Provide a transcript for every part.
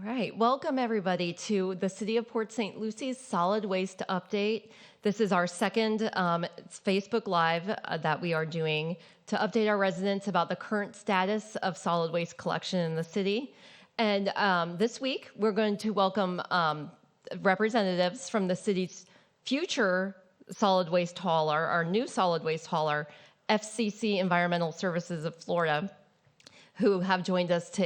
All right. Welcome, everybody, to the City of Port St. Lucie's Solid Waste Update. This is our second Facebook Live that we are doing to update our residents about the current status of solid waste collection in the city. And this week, we're going to welcome representatives from the city's future solid waste hauler, our new solid waste hauler, FCC Environmental Services of Florida, who have joined us to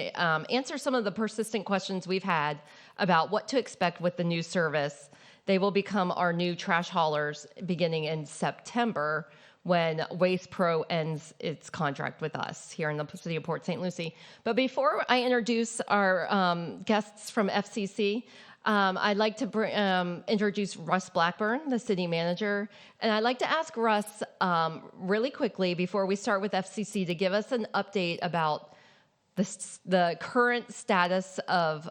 answer some of the persistent questions we've had about what to expect with the new service. They will become our new trash haulers beginning in September when Waste Pro ends its contract with us here in the city of Port St. Lucie. But before I introduce our guests from FCC, I'd like to introduce Russ Blackburn, the city manager. And I'd like to ask Russ really quickly before we start with FCC to give us an update about the current status of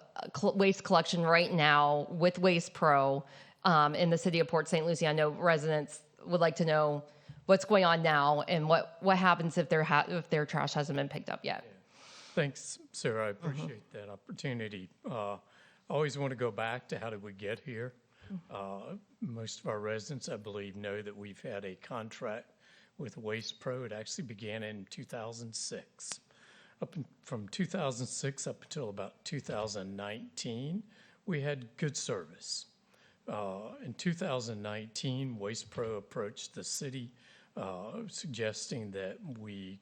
waste collection right now with Waste Pro in the city of Port St. Lucie. I know residents would like to know what's going on now and what happens if their trash hasn't been picked up yet. Yeah. Thanks, Sarah. I appreciate that opportunity. I always want to go back to how did we get here. Most of our residents, I believe, know that we've had a contract with Waste Pro. It actually began in 2006. From 2006 up until about 2019, we had good service. In 2019, Waste Pro approached the city suggesting that we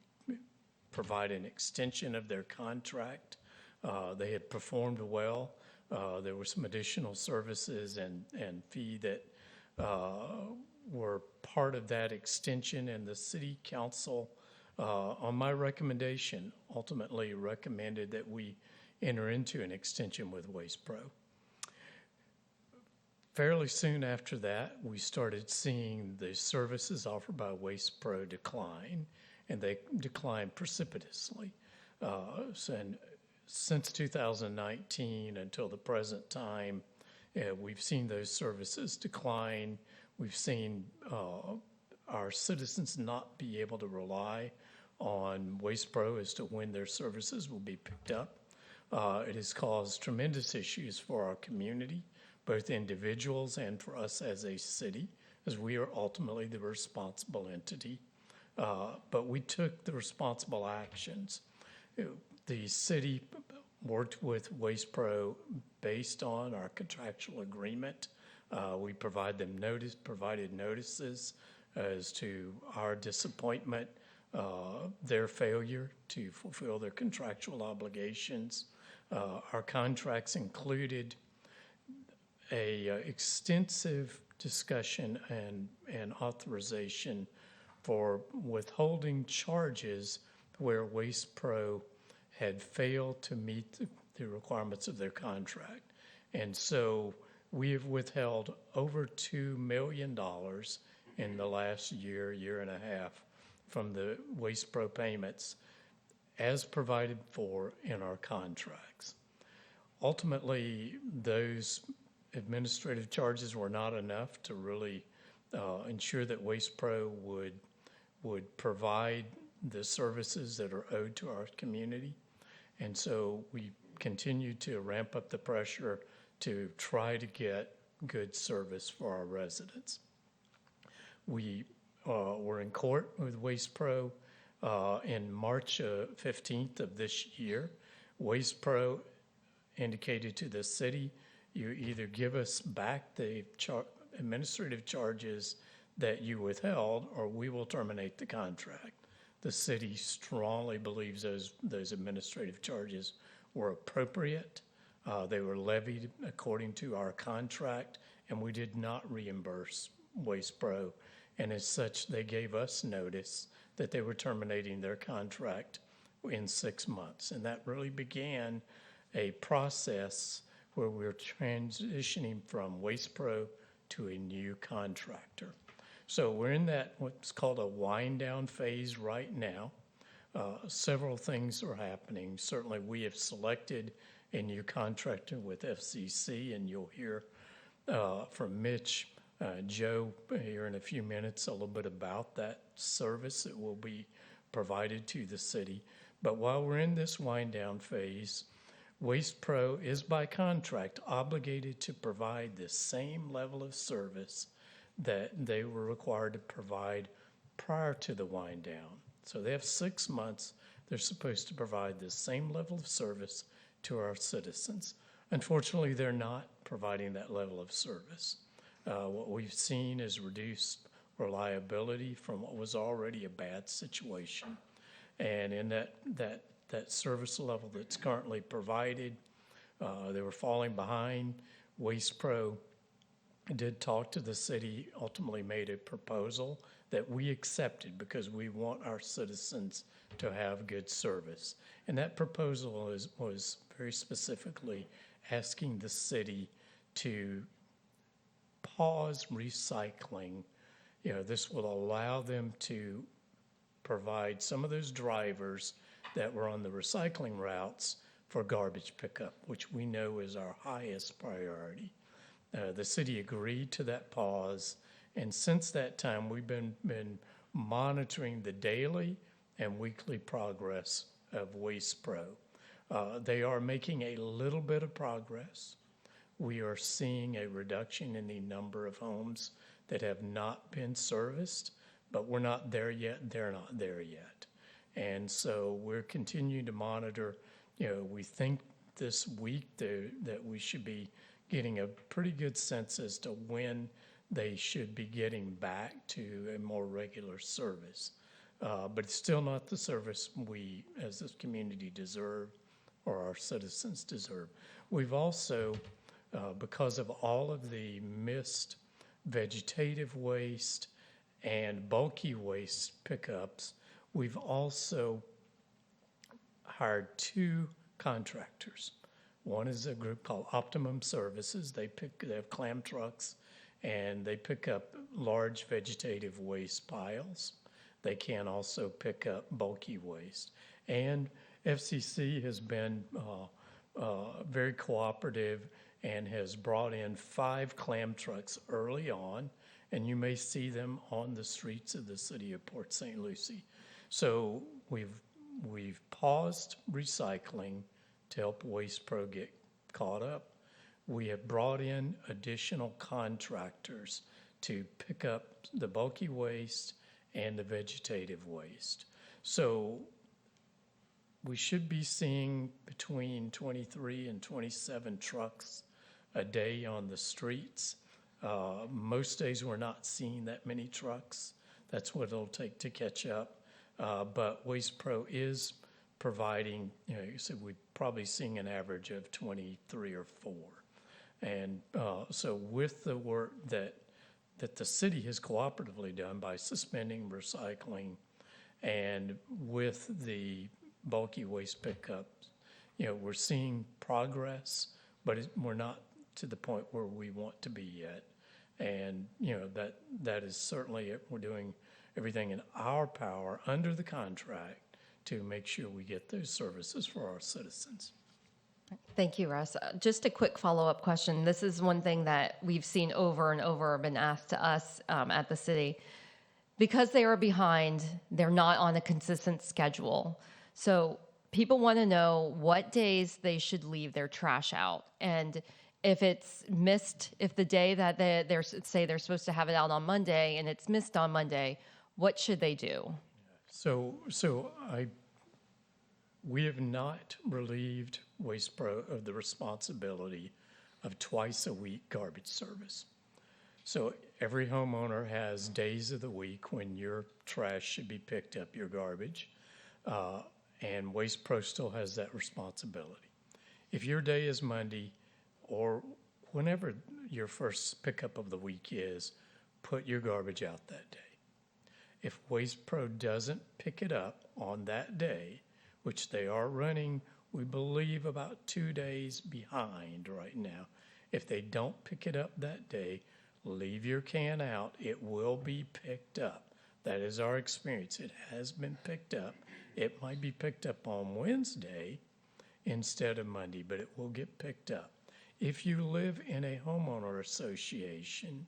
provide an extension of their contract. They had performed well. There were some additional services and fee that were part of that extension, and the city council, on my recommendation, ultimately recommended that we enter into an extension with Waste Pro. Fairly soon after that, we started seeing the services offered by Waste Pro decline, and they declined precipitously. And since 2019 until the present time, we've seen those services decline. We've seen our citizens not be able to rely on Waste Pro as to when their services will be picked up. It has caused tremendous issues for our community, both individuals and for us as a city, as we are ultimately the responsible entity. But we took the responsible actions. The city worked with Waste Pro based on our contractual agreement. We provided notices as to our disappointment, their failure to fulfill their contractual obligations. Our contracts included a extensive discussion and authorization for withholding charges where Waste Pro had failed to meet the requirements of their contract. And so we have withheld over $2 million in the last year and a half from the Waste Pro payments as provided for in our contracts. Ultimately, those administrative charges were not enough to really ensure that Waste Pro would provide the services that are owed to our community. And so we continue to ramp up the pressure to try to get good service for our residents. We were in court with Waste Pro in March 15th of this year. Waste Pro indicated to the city, you either give us back the administrative charges that you withheld, or we will terminate the contract. The city strongly believes those administrative charges were appropriate. They were levied according to our contract, and we did not reimburse Waste Pro. And as such, they gave us notice that they were terminating their contract in 6 months. And that really began a process where we're transitioning from Waste Pro to a new contractor. So we're in that what's called a wind down phase right now. Several things are happening. Certainly we have selected a new contractor with FCC, and you'll hear from Mitch, Joe here in a few minutes a little bit about that service that will be provided to the city. But while we're in this wind down phase, Waste Pro is by contract obligated to provide the same level of service that they were required to provide prior to the wind down. So they have 6 months. They're supposed to provide the same level of service to our citizens. Unfortunately, they're not providing that level of service. What we've seen is reduced reliability from what was already a bad situation. And in that service level that's currently provided, they were falling behind. Waste Pro did talk to the city, ultimately made a proposal that we accepted because we want our citizens to have good service. And that proposal was very specifically asking the city to pause recycling. This will allow them to provide some of those drivers that were on the recycling routes for garbage pickup, which we know is our highest priority. The city agreed to that pause, and since that time, we've been monitoring the daily and weekly progress of Waste Pro. They are making a little bit of progress. We are seeing a reduction in the number of homes that have not been serviced, but we're not there yet. They're not there yet. And so we're continuing to monitor. We think this week that we should be getting a pretty good sense as to when they should be getting back to a more regular service. But it's still not the service we as a community deserve or our citizens deserve. We've also, because of all of the missed vegetative waste and bulky waste pickups, we've also hired 2 contractors. One is a group called Optimum Services. They have clam trucks, and they pick up large vegetative waste piles. They can also pick up bulky waste. And FCC has been very cooperative and has brought in 5 clam trucks early on, and you may see them on the streets of the city of Port St. Lucie. So we've paused recycling to help Waste Pro get caught up. We have brought in additional contractors to pick up the bulky waste and the vegetative waste. So we should be seeing between 23 and 27 trucks a day on the streets. Most days we're not seeing that many trucks. That's what it'll take to catch up. But Waste Pro is providing, so we're probably seeing an average of 23 or 4. And so with the work that the city has cooperatively done by suspending recycling and with the bulky waste pickups, we're seeing progress, but we're not to the point where we want to be yet. And, that is certainly it. We're doing everything in our power under the contract to make sure we get those services for our citizens. Thank you, Russ. Just a quick follow-up question. This is one thing that we've seen over and over been asked to us at the city. Because they are behind, they're not on a consistent schedule. So people want to know what days they should leave their trash out. And if it's missed, if the day that they're supposed to have it out on Monday and it's missed on Monday, what should they do? We have not relieved Waste Pro of the responsibility of twice a week garbage service. So every homeowner has days of the week when your trash should be picked up, your garbage, and Waste Pro still has that responsibility. If your day is Monday or whenever your first pickup of the week is, put your garbage out that day. If Waste Pro doesn't pick it up on that day, which they are running, we believe, about 2 days behind right now. If they don't pick it up that day, leave your can out. It will be picked up. That is our experience. It has been picked up. It might be picked up on Wednesday instead of Monday, but it will get picked up. If you live in a homeowner association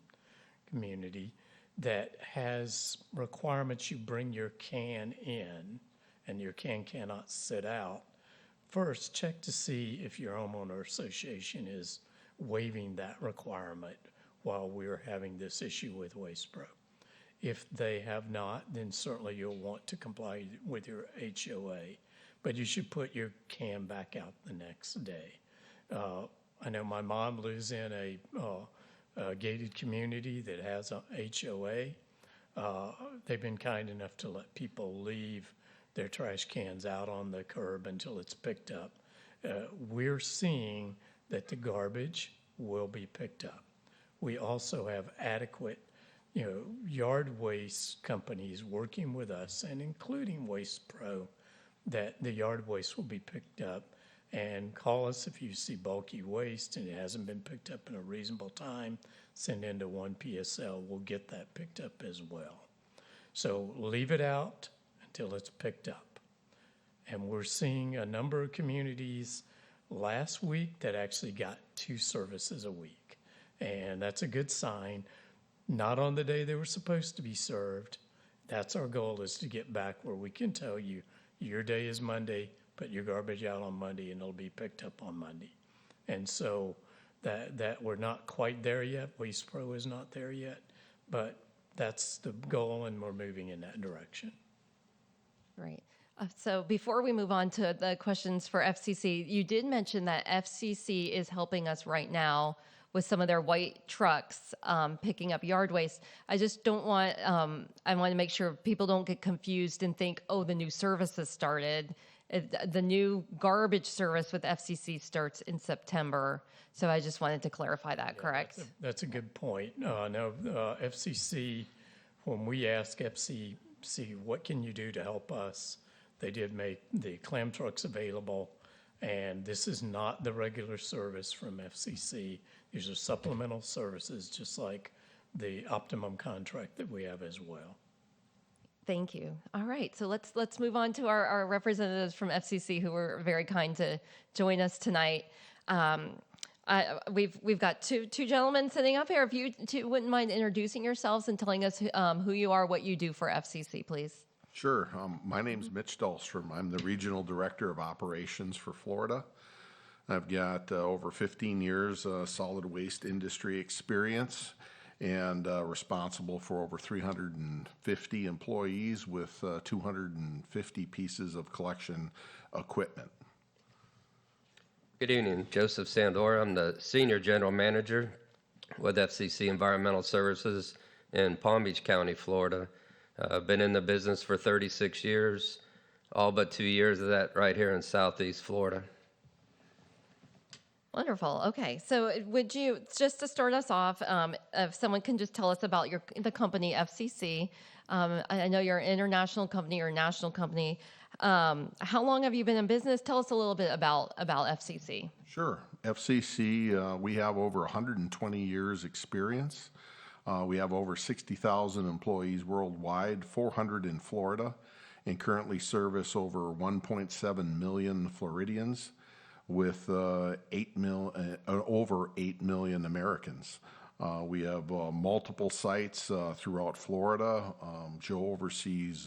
community that has requirements you bring your can in, and your can cannot sit out, first check to see if your homeowner association is waiving that requirement while we're having this issue with Waste Pro. If they have not, then certainly you'll want to comply with your HOA, but you should put your can back out the next day. I know my mom lives in a gated community that has a HOA. They've been kind enough to let people leave their trash cans out on the curb until it's picked up. We're seeing that the garbage will be picked up. We also have adequate, yard waste companies working with us and including Waste Pro, that the yard waste will be picked up. And call us if you see bulky waste and it hasn't been picked up in a reasonable time. Send into 1PSL. We'll get that picked up as well. So leave it out until it's picked up. And we're seeing a number of communities last week that actually got 2 services a week. And that's a good sign. Not on the day they were supposed to be served. That's our goal, is to get back where we can tell you your day is Monday, put your garbage out on Monday and it'll be picked up on Monday. And so that we're not quite there yet. Waste Pro is not there yet, but that's the goal and we're moving in that direction. Right. So before we move on to the questions for FCC, you did mention that FCC is helping us right now with some of their white trucks picking up yard waste. I just don't want, I want to make sure people don't get confused and think, oh, the new service has started. The new garbage service with FCC starts in September. So I just wanted to clarify that, correct? That's a good point. No, FCC, when we ask FCC, what can you do to help us? They did make the clam trucks available, and this is not the regular service from FCC. These are supplemental services, just like the Optimum contract that we have as well. Thank you. All right, so let's move on to our representatives from FCC who were very kind to join us tonight. We've got two gentlemen sitting up here. If you two wouldn't mind introducing yourselves and telling us who you are, what you do for FCC, please. Sure. My name's Mitch Dahlstrom. I'm the Regional Director of Operations for Florida. I've got over 15 years solid waste industry experience and responsible for over 350 employees with 250 pieces of collection equipment. Good evening, Joseph Sandor. I'm the Senior General Manager with FCC Environmental Services in Palm Beach County, Florida. I've been in the business for 36 years, all but 2 years of that right here in Southeast Florida. Wonderful. Okay, so would you, just to start us off, if someone can just tell us about the company FCC. I know you're an international company or a national company. How long have you been in business? Tell us a little bit about FCC. Sure. FCC, we have over 120 years experience. We have over 60,000 employees worldwide, 400 in Florida, and currently service over 1.7 million Floridians with over 8 million Americans. We have multiple sites throughout Florida. Joe oversees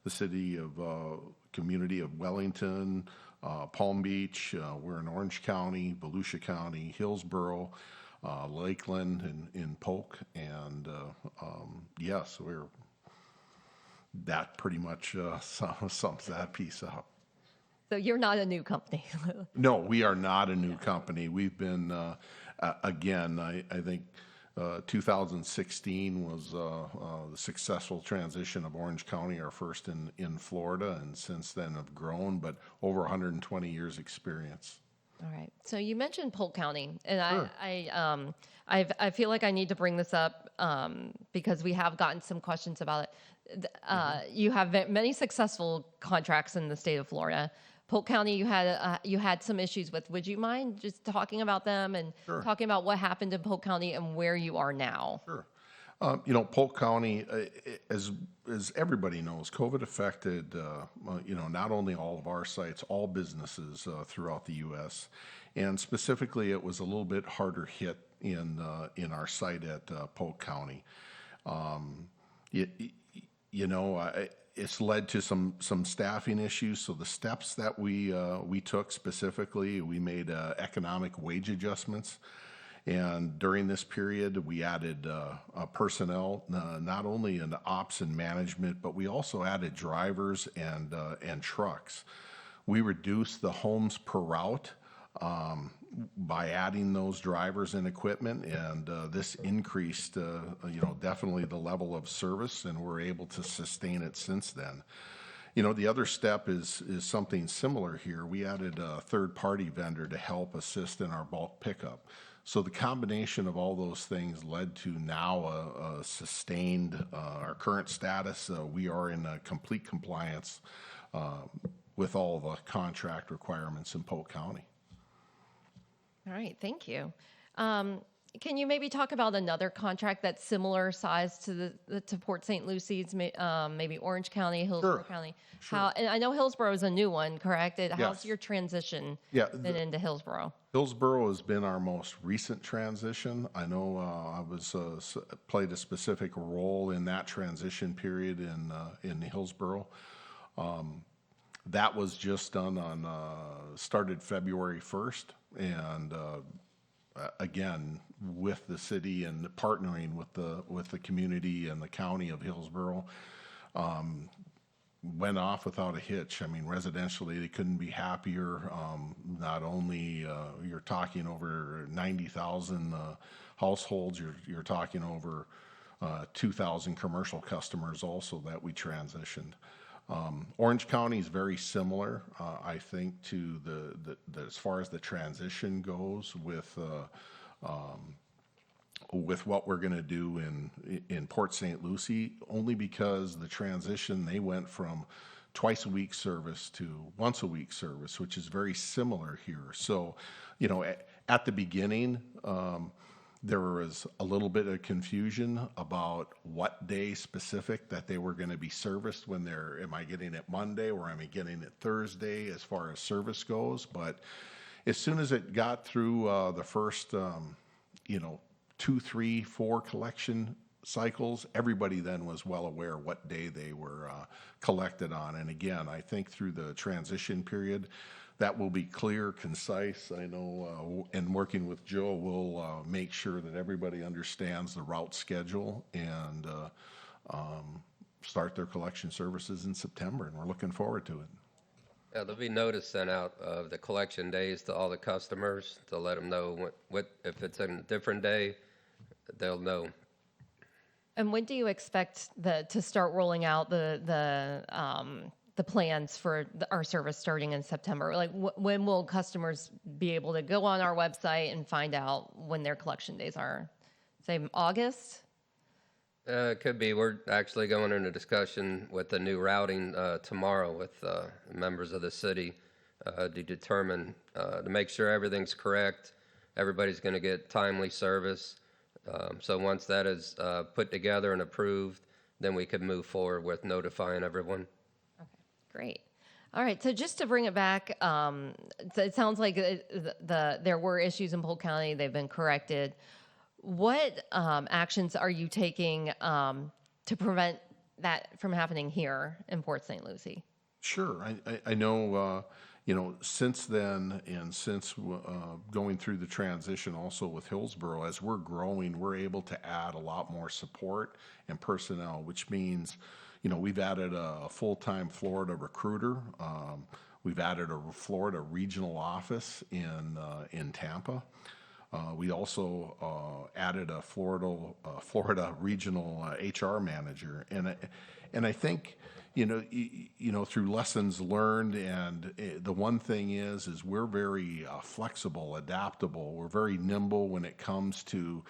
the community of Wellington, Palm Beach. We're in Orange County, Volusia County, Hillsborough, Lakeland, and Polk. And yes, that pretty much sums that piece up. So you're not a new company. No, we are not a new company. We've been, again, I think 2016 was the successful transition of Orange County, our first in Florida, and since then have grown, but over 120 years experience. All right. So you mentioned Polk County, and Sure. I feel like I need to bring this up because we have gotten some questions about it. You have many successful contracts in the state of Florida. Polk County, you had some issues with. Would you mind just talking about them and Sure. talking about what happened in Polk County and where you are now? Sure. Polk County, as everybody knows, COVID affected, not only all of our sites, all businesses throughout the U.S., and specifically, it was a little bit harder hit in our site at Polk County. It's led to some staffing issues. So the steps that we took specifically, we made economic wage adjustments. And during this period, we added personnel, not only in ops and management, but we also added drivers and trucks. We reduced the homes per route by adding those drivers and equipment, and this increased, definitely the level of service, and we're able to sustain it since then. The other step is something similar here. We added a third-party vendor to help assist in our bulk pickup. So the combination of all those things led to now a sustained, our current status. We are in complete compliance with all the contract requirements in Polk County. All right, thank you. Can you maybe talk about another contract that's similar size to to Port St. Lucie's, maybe Orange County, Hillsborough County? Sure. And I know Hillsborough is a new one, correct? How's Yes. your transition been into Hillsborough? Hillsborough has been our most recent transition. I know I played a specific role in that transition period in Hillsborough. That was just done started February 1st, and again, with the city and partnering with the community and the county of Hillsborough, went off without a hitch. I mean, residentially, they couldn't be happier. Not only you're talking over 90,000 households, you're talking over 2,000 commercial customers also that we transitioned. Orange County is very similar, I think, to the as far as the transition goes with what we're going to do in Port St. Lucie, only because the transition, they went from twice a week service to once a week service, which is very similar here. So, at the beginning, there was a little bit of confusion about what day specific that they were going to be serviced am I getting it Monday or am I getting it Thursday as far as service goes? But as soon as it got through the first, 2, 3, 4 collection cycles, everybody then was well aware what day they were collected on. And again, I think through the transition period, that will be clear, concise. I know, and working with Joe, we'll make sure that everybody understands the route schedule and start their collection services in September, and we're looking forward to it. Yeah, there'll be notice sent out of the collection days to all the customers to let them know what if it's a different day, they'll know. And when do you expect to start rolling out the plans for our service starting in September? Like, when will customers be able to go on our website and find out when their collection days are? Say August? It could be. We're actually going into discussion with the new routing tomorrow with members of the city to determine, to make sure everything's correct. Everybody's going to get timely service. So once that is put together and approved, then we could move forward with notifying everyone. Great. All right. So just to bring it back, so it sounds like there were issues in Polk County. They've been corrected. What actions are you taking to prevent that from happening here in Port St. Lucie? Sure. I know, since then and since going through the transition also with Hillsborough, as we're growing, we're able to add a lot more support and personnel, which means we've added a full-time Florida recruiter. We've added a Florida regional office in Tampa. We also added a Florida regional HR manager, and I think through lessons learned, and the one thing is we're very flexible, adaptable. We're very nimble when it comes to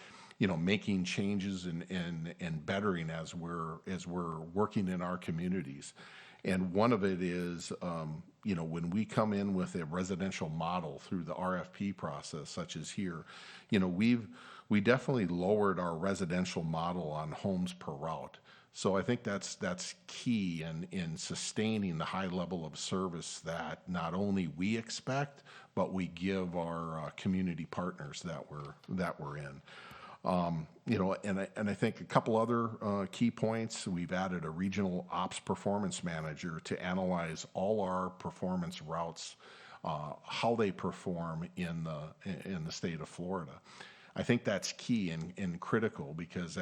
making changes and bettering as we're working in our communities. And one of it is, when we come in with a residential model through the RFP process, such as here, we definitely lowered our residential model on homes per route. So I think that's key in sustaining the high level of service that not only we expect, but we give our community partners that we're in. And I think a couple other key points. We've added a regional ops performance manager to analyze all our performance routes, how they perform in the state of Florida. I think that's key and critical, because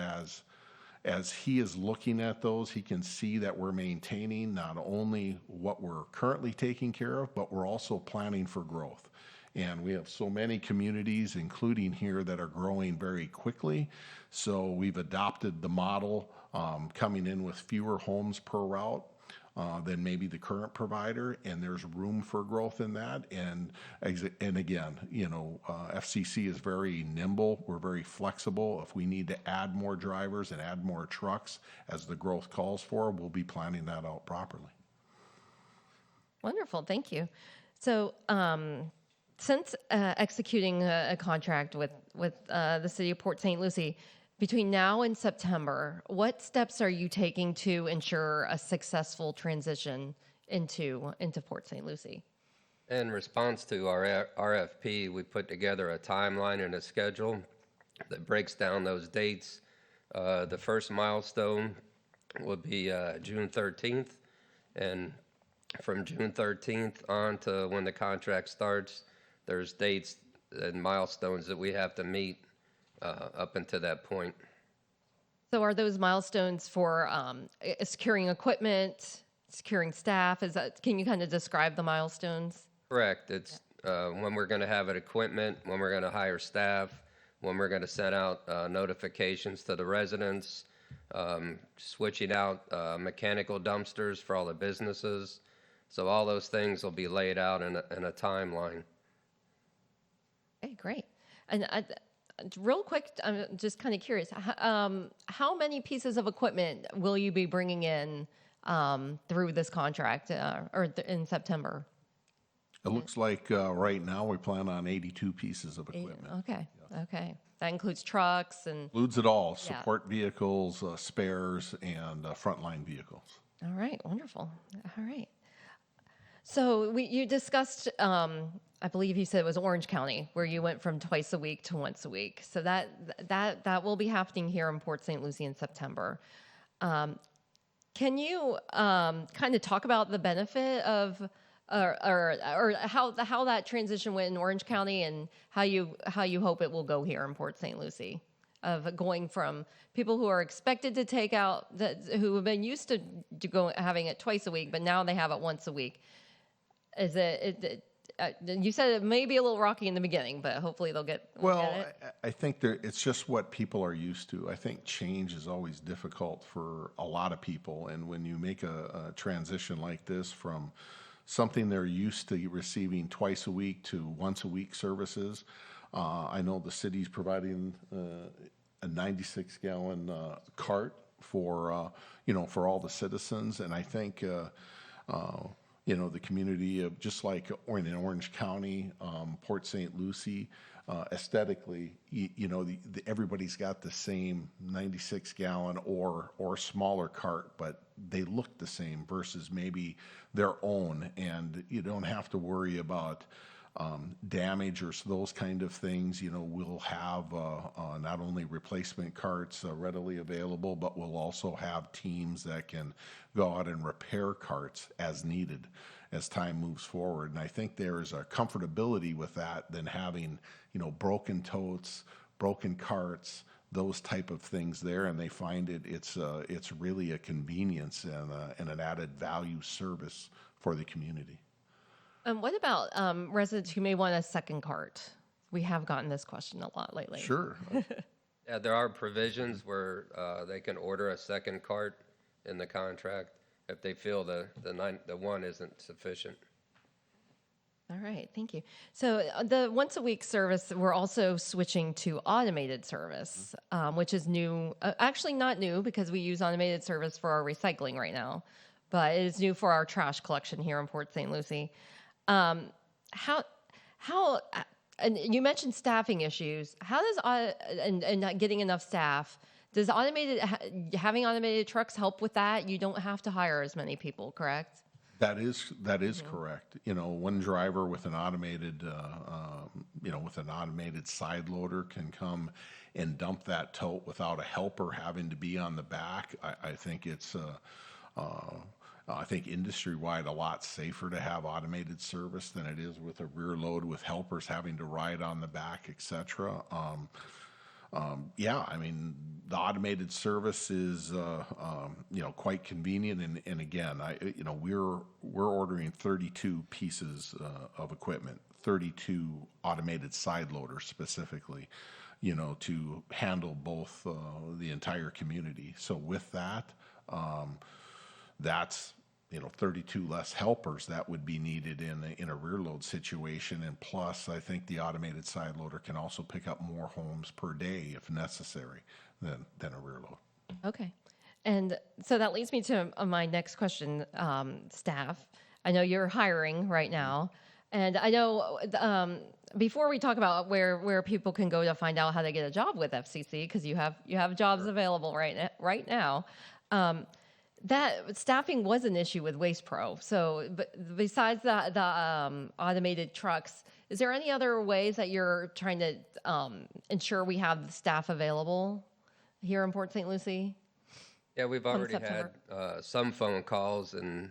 as he is looking at those, he can see that we're maintaining not only what we're currently taking care of, but we're also planning for growth. And we have so many communities, including here, that are growing very quickly. So we've adopted the model, coming in with fewer homes per route than maybe the current provider, and there's room for growth in that. And again, FCC is very nimble. We're very flexible. If we need to add more drivers and add more trucks as the growth calls for, we'll be planning that out properly. Wonderful, thank you. So, since executing a contract with the city of Port St. Lucie, between now and September, what steps are you taking to ensure a successful transition into Port St. Lucie? In response to our RFP, we put together a timeline and a schedule that breaks down those dates. The first milestone will be June 13th, and from June 13th on to when the contract starts, there's dates and milestones that we have to meet up until that point. So are those milestones for securing equipment, securing staff? Can you kind of describe the milestones? Correct. It's when we're going to have it equipment, when we're going to hire staff, when we're going to send out notifications to the residents, switching out mechanical dumpsters for all the businesses. So all those things will be laid out in a timeline. Okay, great. And real quick, I'm just kind of curious, how many pieces of equipment will you be bringing in through this contract in September? It looks like right now we plan on 82 pieces of equipment. Okay, okay. That includes trucks and... Includes it all: Yeah. support vehicles, spares, and frontline vehicles. All right, wonderful. All right. So you discussed, I believe you said it was Orange County, where you went from twice a week to once a week. So that will be happening here in Port St. Lucie in September. Can you kind of talk about the benefit of, or how that transition went in Orange County, and how you hope it will go here in Port St. Lucie, of going from people who are expected to take out, who have been used to having it twice a week, but now they have it once a week. Is you said it may be a little rocky in the beginning, but hopefully they'll get it. I think it's just what people are used to. I think change is always difficult for a lot of people, and when you make a transition like this from something they're used to receiving twice a week to once a week services, I know the city's providing a 96-gallon cart for all the citizens, and I think the community of, just like in Orange County, Port St. Lucie, aesthetically, everybody's got the same 96-gallon or smaller cart, but they look the same versus maybe their own, and you don't have to worry about damage or those kind of things. We'll have not only replacement carts readily available, but we'll also have teams that can go out and repair carts as needed as time moves forward. And I think there is a comfortability with that than having, broken totes, broken carts, those type of things there. And they find it's really a convenience and an added value service for the community. What about residents who may want a second cart? We have gotten this question a lot lately. Sure. Yeah, there are provisions where they can order a second cart in the contract if they feel the one isn't sufficient. All right, thank you. So the once a week service, we're also switching to automated service, which is new. Actually, not new, because we use automated service for our recycling right now, but it is new for our trash collection here in Port St. Lucie. How and you mentioned staffing issues. How does and not getting enough staff? Does having automated trucks help with that? You don't have to hire as many people, correct? That is correct. You know, one driver with an automated, with an automated side loader can come and dump that tote without a helper having to be on the back. I think it's, I think industry-wide a lot safer to have automated service than it is with a rear load with helpers having to ride on the back, et cetera. Yeah, I mean, the automated service is, quite convenient. And again, we're ordering 32 pieces of equipment, 32 automated side loaders specifically, to handle both the entire community. So with that, that's 32 less helpers that would be needed in a rear load situation. And plus, I think the automated side loader can also pick up more homes per day if necessary than a rear load. Okay. And so that leads me to my next question, staff. I know you're hiring right now. And I know before we talk about where people can go to find out how to get a job with FCC, because you have jobs available right now, that staffing was an issue with Waste Pro. So, but besides the automated trucks, is there any other ways that you're trying to ensure we have the staff available here in Port St. Lucie? Yeah, we've already had some phone calls, and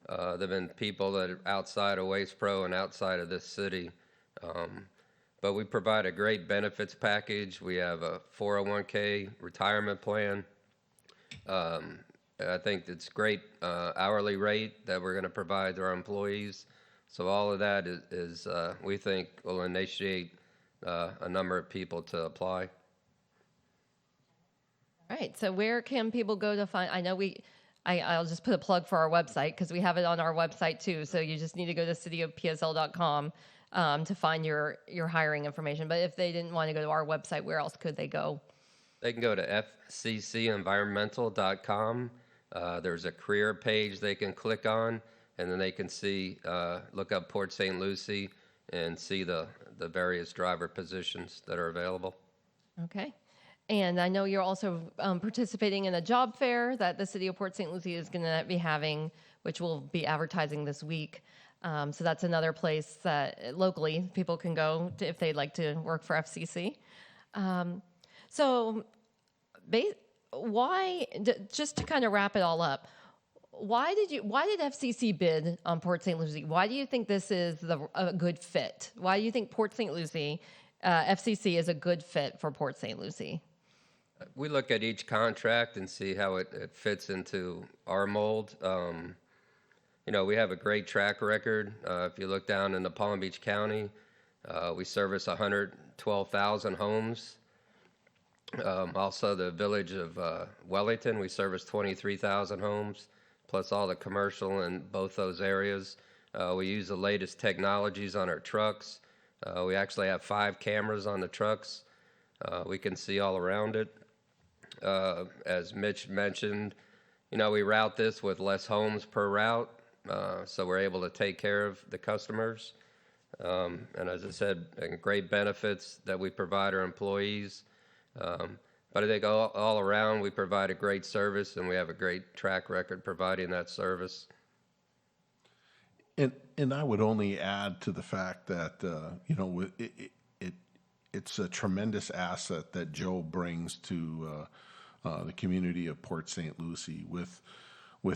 there've been people that are outside of Waste Pro and outside of this city. But we provide a great benefits package. We have a 401k retirement plan. I think it's great hourly rate that we're going to provide to our employees. So all of that is we think will initiate a number of people to apply. All right. So where can people go to find? I know I'll just put a plug for our website because we have it on our website too. So you just need to go to cityofpsl.com to find your hiring information. But if they didn't want to go to our website, where else could they go? They can go to fccenvironmental.com. There's a career page they can click on, and then they can see, look up Port St. Lucie and see the various driver positions that are available. Okay. And I know you're also participating in a job fair that the city of Port St. Lucie is going to be having, which we'll be advertising this week. So that's another place that locally people can go to if they'd like to work for FCC. Just to kind of wrap it all up, why did FCC bid on Port St. Lucie? Why do you think this is a good fit? Why do you think Port St. Lucie, FCC is a good fit for Port St. Lucie? We look at each contract and see how it fits into our mold. We have a great track record. If you look down into Palm Beach County, we service 112,000 homes. Also, the village of Wellington, we service 23,000 homes, plus all the commercial in both those areas. We use the latest technologies on our trucks. We actually have 5 cameras on the trucks. We can see all around it. As Mitch mentioned, we route this with less homes per route, so we're able to take care of the customers. And as I said, great benefits that we provide our employees. But I think all around we provide a great service, and we have a great track record providing that service. And I would only add to the fact that it's a tremendous asset that Joe brings to the community of Port St. Lucie with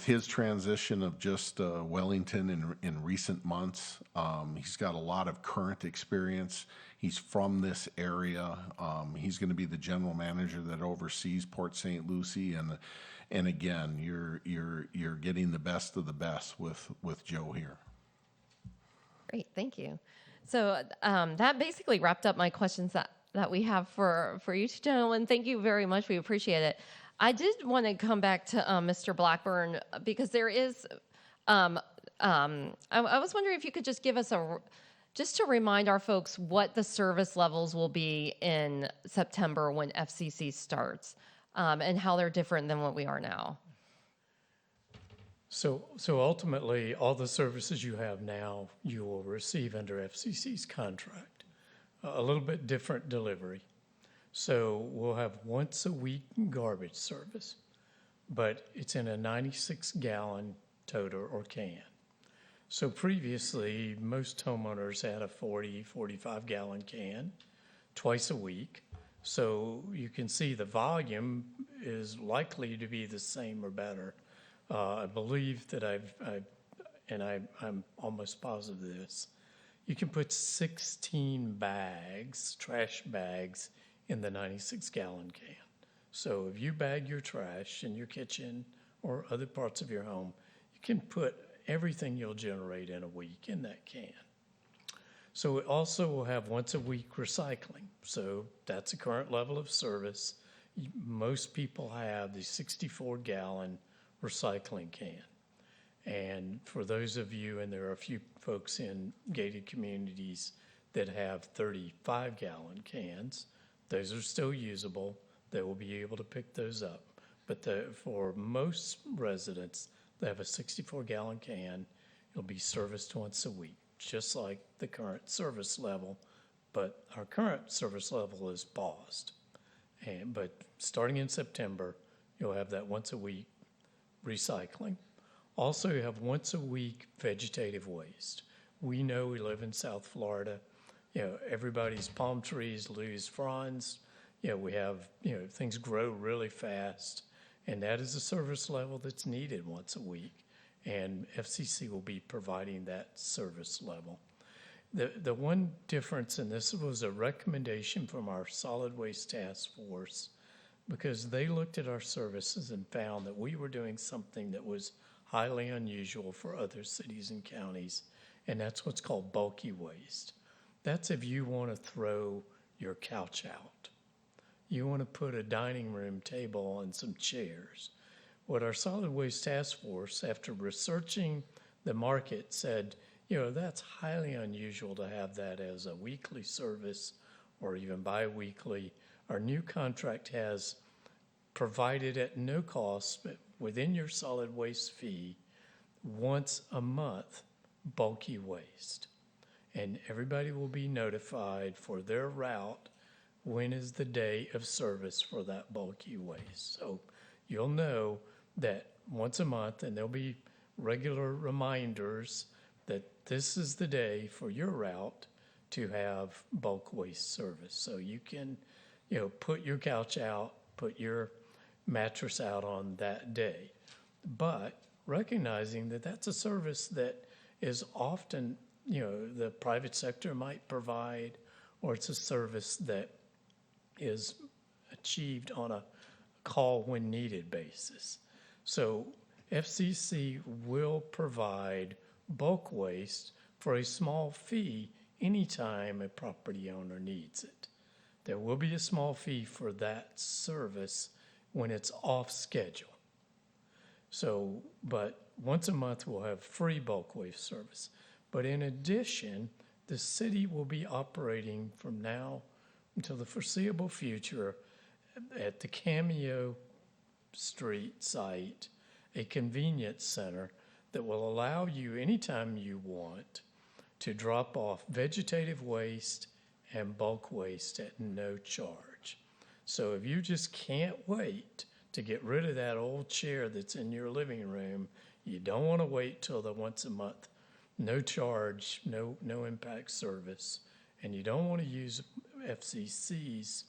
his transition of just Wellington in recent months. He's got a lot of current experience. He's from this area. He's going to be the general manager that oversees Port St. Lucie, and again, you're getting the best of the best with Joe here. Great, thank you. So that basically wrapped up my questions that we have for you two gentlemen. Thank you very much. We appreciate it. I did want to come back to Mr. Blackburn because there is. I was wondering if you could just give us just to remind our folks what the service levels will be in September when FCC starts, and how they're different than what we are now. So ultimately, all the services you have now, you will receive under FCC's contract. A little bit different delivery. So we'll have once a week garbage service, but it's in a 96-gallon toter or can. So previously, most homeowners had a 40, 45-gallon can twice a week. So you can see the volume is likely to be the same or better. I believe that I'm almost positive of this. You can put 16 bags, trash bags, in the 96-gallon can. So if you bag your trash in your kitchen or other parts of your home, you can put everything you'll generate in a week in that can. So it also will have once a week recycling. So that's a current level of service. Most people have the 64-gallon recycling can. And for those of you, and there are a few folks in gated communities that have 35-gallon cans, those are still usable. They will be able to pick those up. But for most residents, they have a 64-gallon can. It'll be serviced once a week, just like the current service level. But our current service level is paused. But starting in September, you'll have that once a week recycling. Also, you have once a week vegetative waste. We know we live in South Florida. Everybody's palm trees lose fronds. We have, things grow really fast. And that is a service level that's needed once a week. And FCC will be providing that service level. The one difference, and this was a recommendation from our solid waste task force, because they looked at our services and found that we were doing something that was highly unusual for other cities and counties, and that's what's called bulky waste. That's if you want to throw your couch out. You want to put a dining room table and some chairs. What our solid waste task force, after researching the market, said, that's highly unusual to have that as a weekly service or even bi-weekly. Our new contract has provided at no cost, but within your solid waste fee, once a month, bulky waste. And everybody will be notified for their route when is the day of service for that bulky waste. So you'll know that once a month, and there'll be regular reminders that this is the day for your route to have bulk waste service. So you can, put your couch out, put your mattress out on that day. But recognizing that that's a service that is often, the private sector might provide, or it's a service that is achieved on a call when needed basis. So FCC will provide bulk waste for a small fee anytime a property owner needs it. There will be a small fee for that service when it's off schedule. So, but once a month we'll have free bulk waste service. But in addition, the city will be operating from now until the foreseeable future at the Cameo Street site, a convenience center that will allow you anytime you want to drop off vegetative waste and bulk waste at no charge. So if you just can't wait to get rid of that old chair that's in your living room, you don't want to wait till the once a month, no charge, no impact service, and you don't want to use FCC's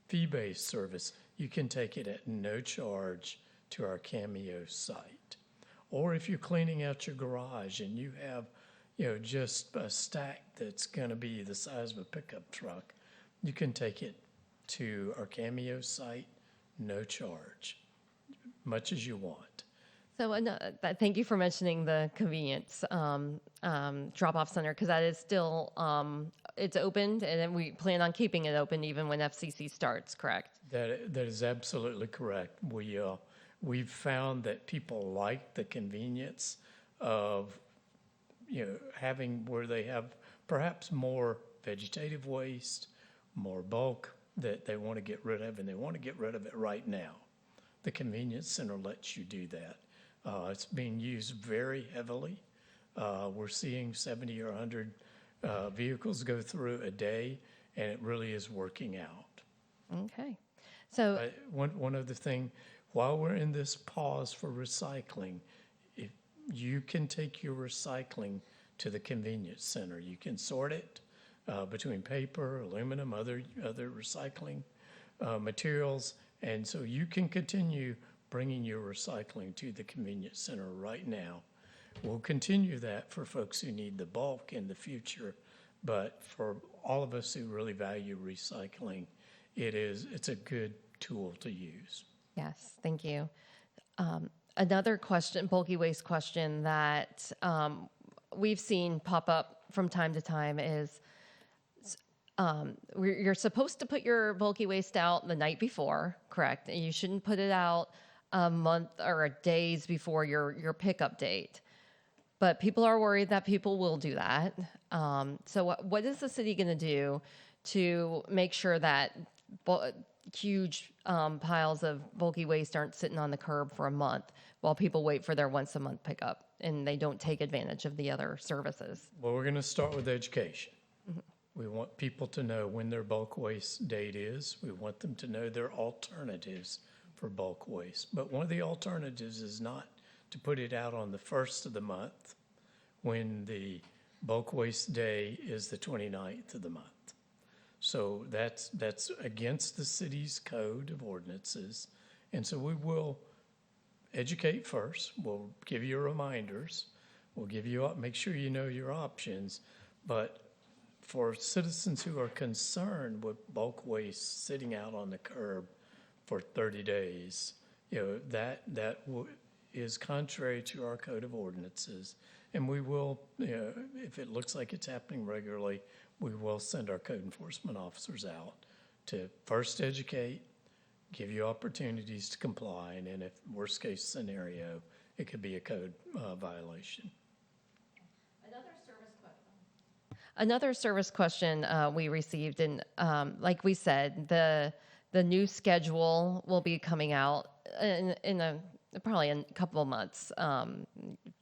fee-based service, you can take it at no charge to our Cameo site. Or if you're cleaning out your garage and you have, just a stack that's going to be the size of a pickup truck, you can take it to our Cameo site, no charge, much as you want. So thank you for mentioning the convenience drop-off center, because that is still, it's opened, and then we plan on keeping it open even when FCC starts, correct? That is absolutely correct. We've found that people like the convenience of, having where they have perhaps more vegetative waste, more bulk that they want to get rid of, and they want to get rid of it right now. The convenience center lets you do that. It's being used very heavily. We're seeing 70 or 100 vehicles go through a day, and it really is working out. Okay. So One other thing, while we're in this pause for recycling, you can take your recycling to the convenience center. You can sort it between paper, aluminum, other recycling materials. And so you can continue bringing your recycling to the convenience center right now. We'll continue that for folks who need the bulk in the future, but for all of us who really value recycling, it's a good tool to use. Yes, thank you. Another question, bulky waste question that we've seen pop up from time to time is you're supposed to put your bulky waste out the night before, correct? And you shouldn't put it out a month or days before your pickup date. But people are worried that people will do that. So what is the city going to do to make sure that huge piles of bulky waste aren't sitting on the curb for a month while people wait for their once a month pickup and they don't take advantage of the other services? Well, we're going to start with education. We want people to know when their bulk waste date is. We want them to know their alternatives for bulk waste. But one of the alternatives is not to put it out on the first of the month when the bulk waste day is the 29th of the month. So that's against the city's code of ordinances. And so we will educate first. We'll give you reminders. We'll give you, make sure you know your options. But for citizens who are concerned with bulk waste sitting out on the curb for 30 days, that is contrary to our code of ordinances. And we will, if it looks like it's happening regularly, we will send our code enforcement officers out to first educate, give you opportunities to comply, and then if worst case scenario, it could be a code violation. Another service question we received, and like we said, the new schedule will be coming out in probably in a couple of months.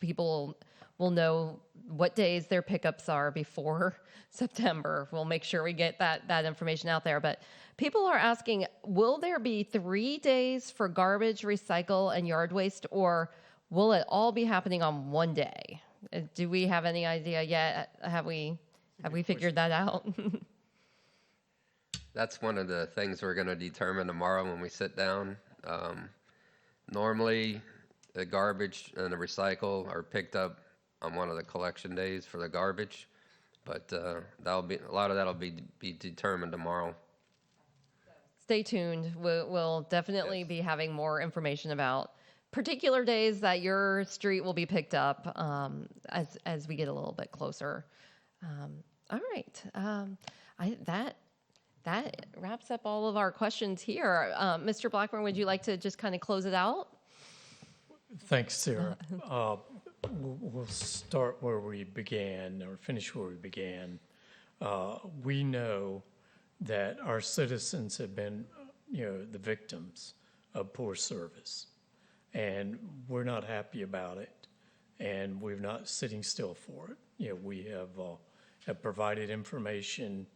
People will know what days their pickups are before September. We'll make sure we get that information out there. But people are asking, will there be 3 days for garbage, recycle, and yard waste, or will it all be happening on one day? Do we have any idea yet? Have we figured that out? That's one of the things we're going to determine tomorrow when we sit down. Normally, the garbage and the recycle are picked up on one of the collection days for the garbage, but a lot of that'll be determined tomorrow. Stay tuned. We'll definitely be having more information about particular days that your street will be picked up as we get a little bit closer. All right. That wraps up all of our questions here. Mr. Blackburn, would you like to just kind of close it out? Thanks, Sarah. We'll start where we began, or finish where we began. We know that our citizens have been, the victims of poor service, and we're not happy about it, and we're not sitting still for it. We have provided information,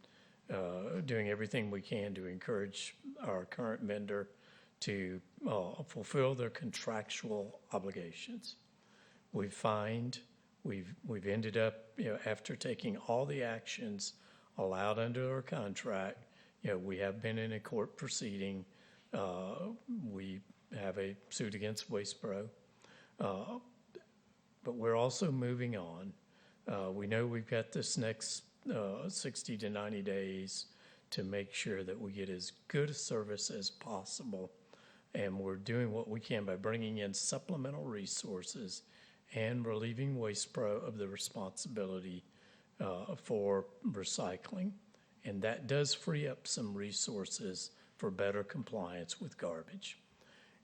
doing everything we can to encourage our current vendor to fulfill their contractual obligations. We've ended up, after taking all the actions allowed under our contract, we have been in a court proceeding. We have a suit against Wasteboro, but we're also moving on. We know we've got this next 60 to 90 days to make sure that we get as good a service as possible. And we're doing what we can by bringing in supplemental resources and relieving Wasteboro of the responsibility for recycling. And that does free up some resources for better compliance with garbage.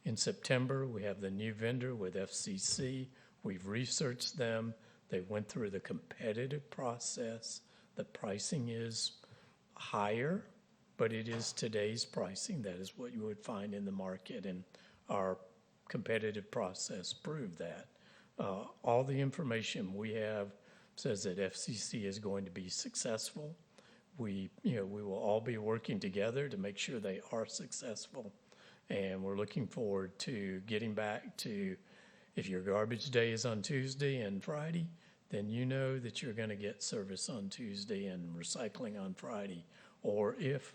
In September, we have the new vendor with FCC. We've researched them. They went through the competitive process. The pricing is higher, but it is today's pricing. That is what you would find in the market, and our competitive process proved that. All the information we have says that FCC is going to be successful. We will all be working together to make sure they are successful, and we're looking forward to getting back to If your garbage day is on Tuesday and Friday, then you know that you're going to get service on Tuesday and recycling on Friday. Or if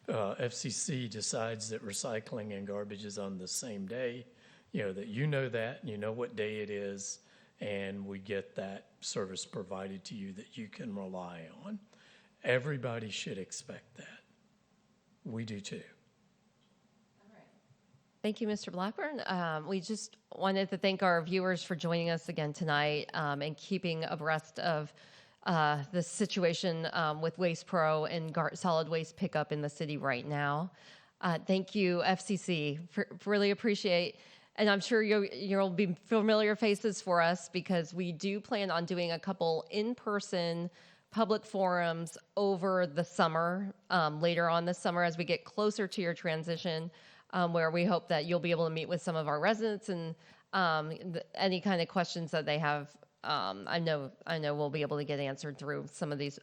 FCC decides that recycling and garbage is on the same day, that you know that, and you know what day it is, and we get that service provided to you that you can rely on. Everybody should expect that. We do too. Thank you, Mr. Blackburn. We just wanted to thank our viewers for joining us again tonight and keeping abreast of the situation with Waste Pro and solid waste pickup in the city right now. Thank you, FCC. Really appreciate, and I'm sure you'll be familiar faces for us because we do plan on doing a couple in-person public forums over the summer, later on this summer as we get closer to your transition. Where we hope that you'll be able to meet with some of our residents and any kind of questions that they have. I know we'll be able to get answered through some of these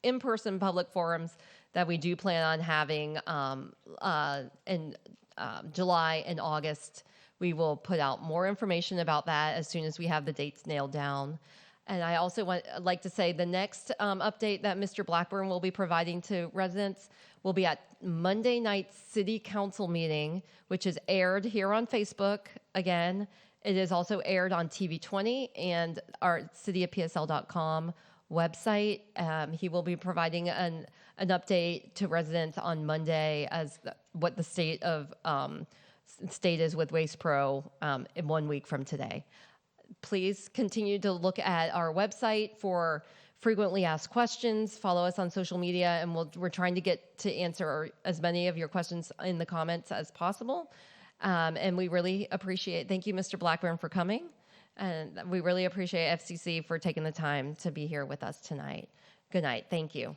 in-person public forums that we do plan on having in July and August. We will put out more information about that as soon as we have the dates nailed down. And I also like to say the next update that Mr. Blackburn will be providing to residents will be at Monday night's city council meeting, which is aired here on Facebook. Again, it is also aired on TV 20 and our cityofpsl.com website. He will be providing an update to residents on Monday as what the state is with Waste Pro in 1 week from today. Please continue to look at our website for frequently asked questions. Follow us on social media, and we're trying to get to answer as many of your questions in the comments as possible. And we really appreciate, thank you, Mr. Blackburn, for coming. And we really appreciate FCC for taking the time to be here with us tonight. Good night. Thank you.